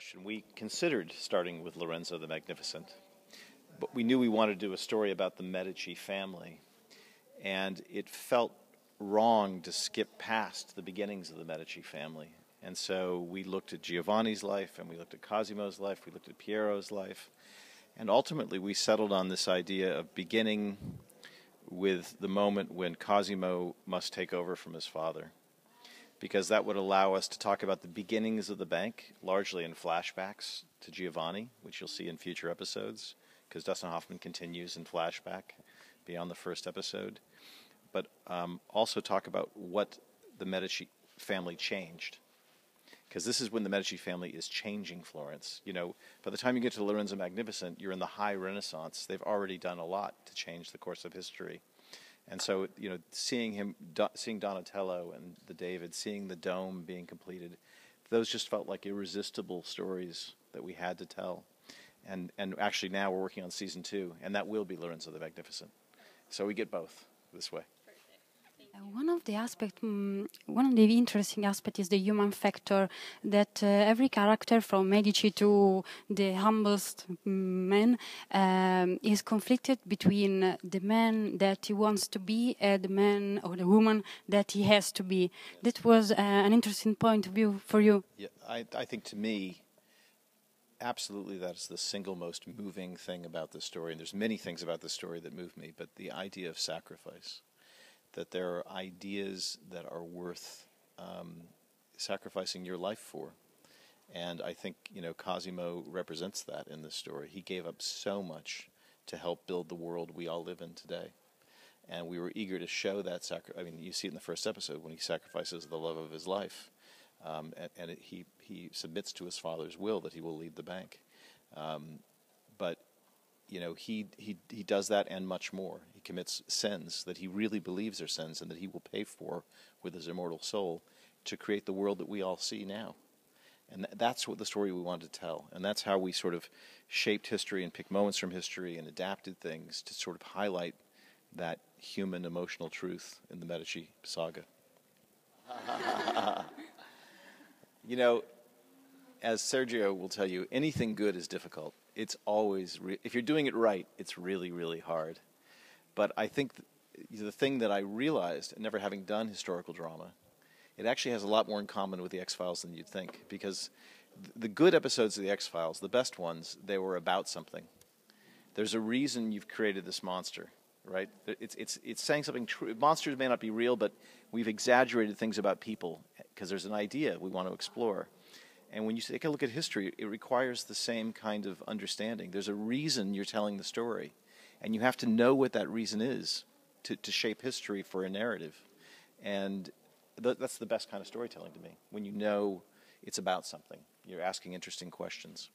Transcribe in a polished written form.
question. We considered starting with Lorenzo the Magnificent, but we knew we wanted to do a story about the Medici family, and it felt wrong to skip past the beginnings of the Medici family. And so we looked at Giovanni's life, and we looked at Cosimo's life, we looked at Piero's life, and ultimately we settled on this idea of beginning with the moment when Cosimo must take over from his father, because that would allow us to talk about the beginnings of the bank, largely in flashbacks to Giovanni, which you'll see in future episodes, because Dustin Hoffman continues in flashback beyond the first episode. But also talk about what the Medici family changed, because this is when the Medici family is changing Florence. You know, by the time you get to Lorenzo Magnificent, you're in the high Renaissance. They've already done a lot to change the course of history. And so, you know, seeing Donatello and the David, seeing the dome being completed, those just felt like irresistible stories that we had to tell. And actually now we're working on season 2, and that will be Lorenzo the Magnificent. So we get both this way. One of the interesting aspects is the human factor, that every character from Medici to the humblest man is conflicted between the man that he wants to be and the man or the woman that he has to be. That was an interesting point of view for you. Yeah, I think to me, absolutely that's the single most moving thing about the story. And there's many things about the story that move me, but the idea of sacrifice. That there are ideas that are worth sacrificing your life for. And I think, you know, Cosimo represents that in this story. He gave up so much to help build the world we all live in today. And we were eager to show that sacrifice. I mean, you see it in the first episode when he sacrifices the love of his life. He submits to his father's will that he will lead the bank. But you know, he does that and much more. He commits sins that he really believes are sins and that he will pay for with his immortal soul to create the world that we all see now. And that's what the story we wanted to tell. And that's how we sort of shaped history and picked moments from history and adapted things to sort of highlight that human emotional truth in the Medici saga. You know, as Sergio will tell you, anything good is difficult. It's always, if you're doing it right, it's really, really hard. But I think the thing that I realized, never having done historical drama, it actually has a lot more in common with the X-Files than you'd think. Because the good episodes of the X-Files, the best ones, they were about something. There's a reason you've created this monster, right? It's saying something true. Monsters may not be real, but we've exaggerated things about people because there's an idea we want to explore. And when you take a look at history, it requires the same kind of understanding. There's a reason you're telling the story, and you have to know what that reason is to shape history for a narrative. And that's the best kind of storytelling to me, when you know it's about something. You're asking interesting questions.